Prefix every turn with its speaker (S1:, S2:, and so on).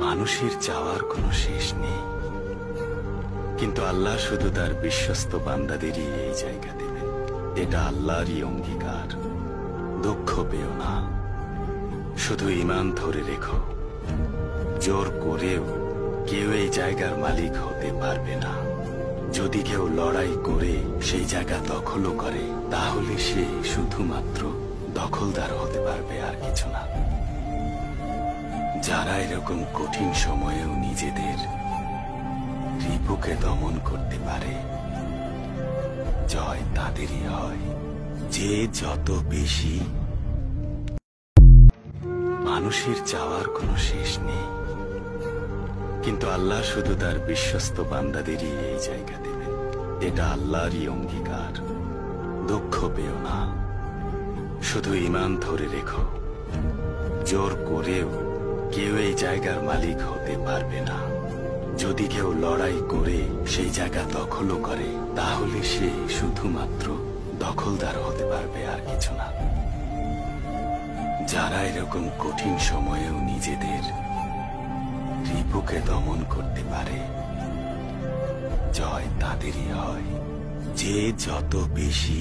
S1: মানুষের চাওয়ার কোনো শেষ নেই, কিন্তু আল্লাহ শুধু তার বিশ্বস্ত বান্দাদেরই এই জায়গা দেবেন। এটা আল্লাহরই অঙ্গীকার। দুঃখ পেও না, শুধু ঈমান ধরে রেখো। জোর করেও কেউ এই জায়গার মালিক হতে পারবে না। যদি কেউ লড়াই করে সেই জায়গা দখলও করে, তাহলে সে শুধুমাত্র দখলদার হতে পারবে, আর কিছু না। যারা এরকম কঠিন সময়েও নিজেদের রিপুকে দমন করতে পারে, জয় তাদেরই হয়। যে যত বেশি। মানুষের চাওয়ার কোনো শেষ নেই, কিন্তু আল্লাহ শুধু তার বিশ্বস্ত বান্দাদেরই এই জায়গা দেবেন। এটা আল্লাহরই অঙ্গীকার। দুঃখ পেও না, শুধু ঈমান ধরে রেখো। জোর করেও কেউ এই জায়গার মালিক হতে পারবে না। যদি কেউ লড়াই করে সেই জায়গা দখলও করে, তাহলে সে শুধুমাত্র দখলদার হতে পারবে, আর কিছু না। যারা এরকম কঠিন সময়েও নিজেদের রিপুকে দমন করতে পারে, জয় তাদেরই হয়। যে যত বেশি